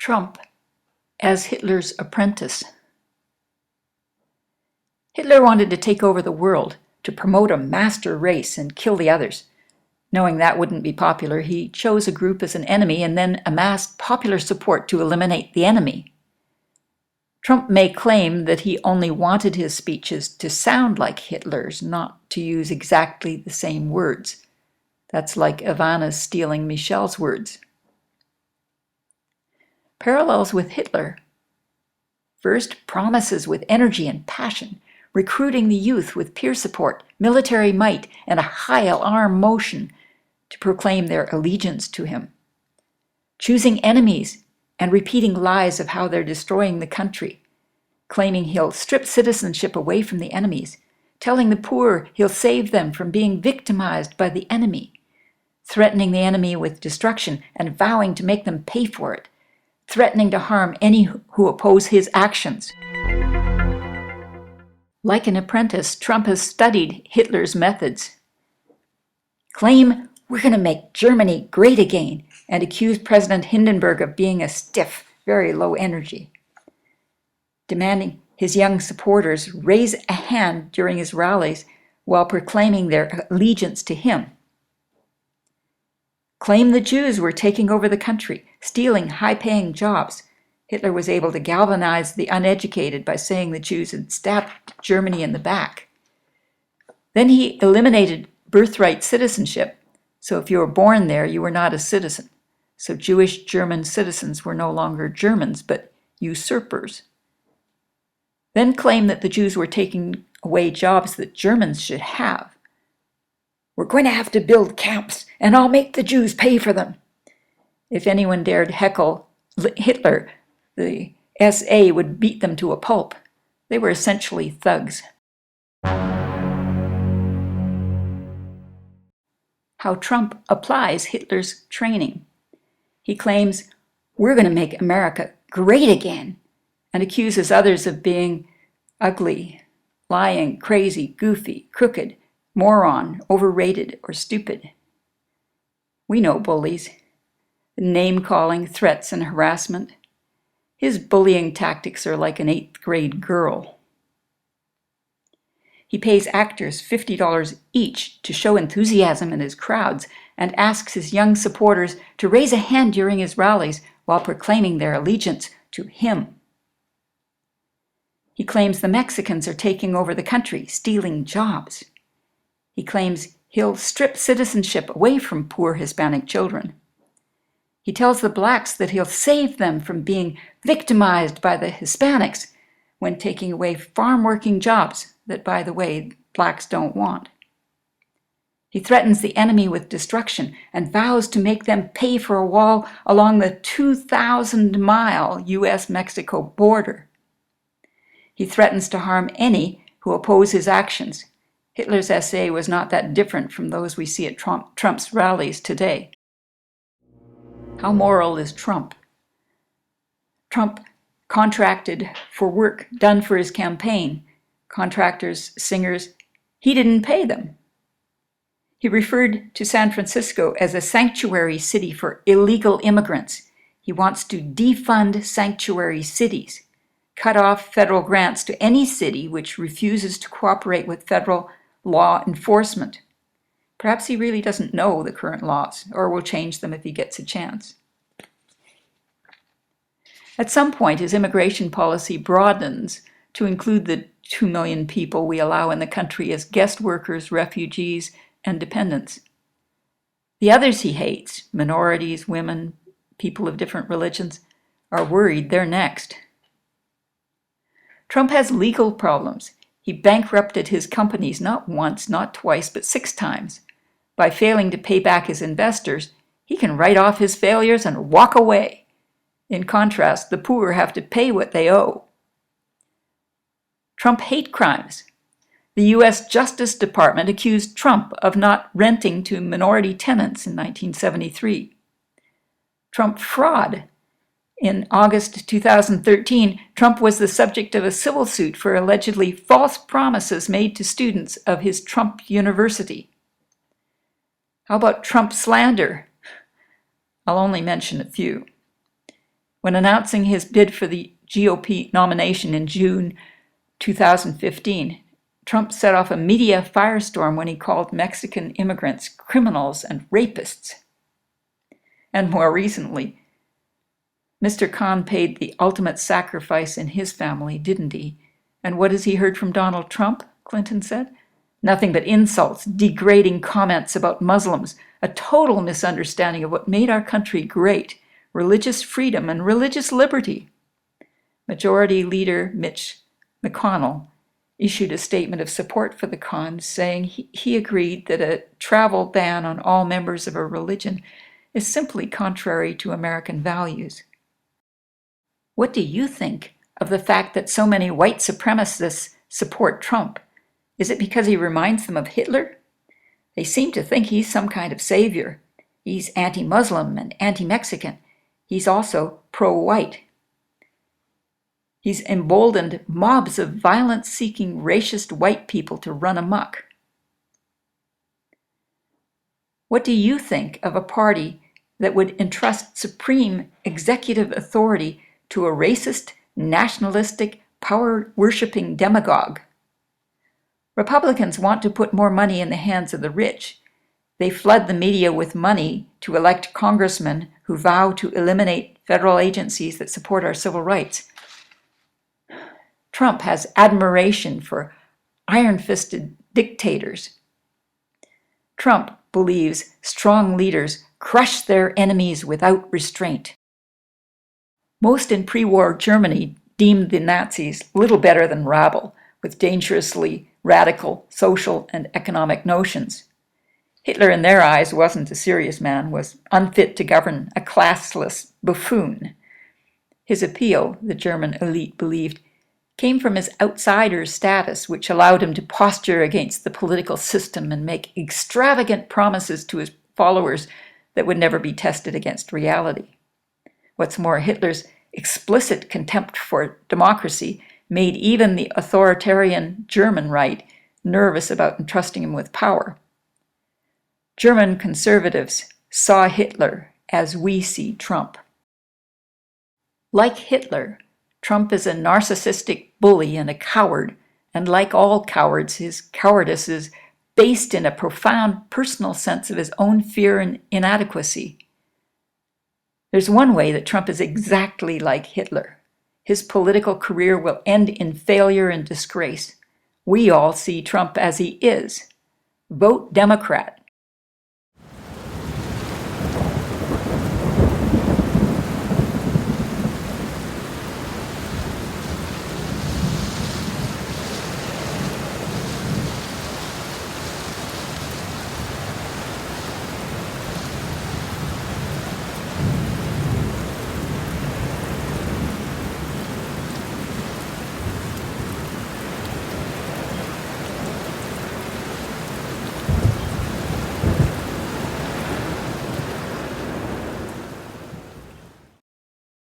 Trump as Hitler's apprentice. Hitler wanted to take over the world, to promote a master race and kill the others. Knowing that wouldn't be popular, he chose a group as an enemy and then amassed popular support to eliminate the enemy. Trump may claim that he only wanted his speeches to sound like Hitler's, not to use exactly the same words. That's like Ivana stealing Michelle's words. Parallels with Hitler. First, promises with energy and passion, recruiting the youth with peer support, military might, and a Heil arm motion to proclaim their allegiance to him. Choosing enemies and repeating lies of how they're destroying the country, claiming he'll strip citizenship away from the enemies, telling the poor he'll save them from being victimized by the enemy, threatening the enemy with destruction and vowing to make them pay for it, threatening to harm any who oppose his actions. Like an apprentice, Trump has studied Hitler's methods. Claim, "We're going to make Germany great again," and accuse President Hindenburg of being a stiff, very low energy. Demanding his young supporters raise a hand during his rallies while proclaiming their allegiance to him. Claim the Jews were taking over the country, stealing high-paying jobs. Hitler was able to galvanize the uneducated by saying the Jews had stabbed Germany in the back. Then he eliminated birthright citizenship, so if you were born there, you were not a citizen. So Jewish German citizens were no longer Germans, but usurpers. Then claimed that the Jews were taking away jobs that Germans should have. "We're going to have to build camps, and I'll make the Jews pay for them." If anyone dared heckle Hitler, the SA would beat them to a pulp. They were essentially thugs. How Trump applies Hitler's training. He claims, "We're going to make America great again," and accuses others of being ugly, lying, crazy, goofy, crooked, moron, overrated, or stupid. We know bullies. Name-calling, threats, and harassment. His bullying tactics are like an 8th grade girl. He pays actors $50 each to show enthusiasm in his crowds and asks his young supporters to raise a hand during his rallies while proclaiming their allegiance to him. He claims the Mexicans are taking over the country, stealing jobs. He claims he'll strip citizenship away from poor Hispanic children. He tells the blacks that he'll save them from being victimized by the Hispanics when taking away farm-working jobs that, by the way, blacks don't want. He threatens the enemy with destruction and vows to make them pay for a wall along the 2,000-mile U.S.-Mexico border. He threatens to harm any who oppose his actions. Hitler's SA was not that different from those we see at Trump's rallies today. How moral is Trump? Trump contracted for work done for his campaign. Contractors, singers, he didn't pay them. He referred to San Francisco as a sanctuary city for illegal immigrants. He wants to defund sanctuary cities, cut off federal grants to any city which refuses to cooperate with federal law enforcement. Perhaps he really doesn't know the current laws, or will change them if he gets a chance. At some point, his immigration policy broadens to include the 2 million people we allow in the country as guest workers, refugees, and dependents. The others he hates, minorities, women, people of different religions, are worried they're next. Trump has legal problems. He bankrupted his companies not once, not twice, but 6 times. By failing to pay back his investors, he can write off his failures and walk away. In contrast, the poor have to pay what they owe. Trump hate crimes. The U.S. Justice Department accused Trump of not renting to minority tenants in 1973. Trump fraud. In August 2013, Trump was the subject of a civil suit for allegedly false promises made to students of his Trump University. How about Trump slander? I'll only mention a few. When announcing his bid for the GOP nomination in June 2015, Trump set off a media firestorm when he called Mexican immigrants criminals and rapists. And more recently, Mr. Khan paid the ultimate sacrifice in his family, didn't he? And what has he heard from Donald Trump? Clinton said. Nothing but insults, degrading comments about Muslims, a total misunderstanding of what made our country great, religious freedom and religious liberty. Majority Leader Mitch McConnell issued a statement of support for the Khans, saying he agreed that a travel ban on all members of a religion is simply contrary to American values. What do you think of the fact that so many white supremacists support Trump? Is it because he reminds them of Hitler? They seem to think he's some kind of savior. He's anti-Muslim and anti-Mexican. He's also pro-white. He's emboldened mobs of violence-seeking racist white people to run amok. What do you think of a party that would entrust supreme executive authority to a racist, nationalistic, power-worshipping demagogue? Republicans want to put more money in the hands of the rich. They flood the media with money to elect congressmen who vow to eliminate federal agencies that support our civil rights. Trump has admiration for iron-fisted dictators. Trump believes strong leaders crush their enemies without restraint. Most in pre-war Germany deemed the Nazis little better than rabble, with dangerously radical social and economic notions. Hitler, in their eyes, wasn't a serious man, was unfit to govern, a classless buffoon. His appeal, the German elite believed, came from his outsider status, which allowed him to posture against the political system and make extravagant promises to his followers that would never be tested against reality. What's more, Hitler's explicit contempt for democracy made even the authoritarian German right nervous about entrusting him with power. German conservatives saw Hitler as we see Trump. Like Hitler, Trump is a narcissistic bully and a coward, and like all cowards, his cowardice is based in a profound personal sense of his own fear and inadequacy. There's one way that Trump is exactly like Hitler. His political career will end in failure and disgrace. We all see Trump as he is. Vote Democrat.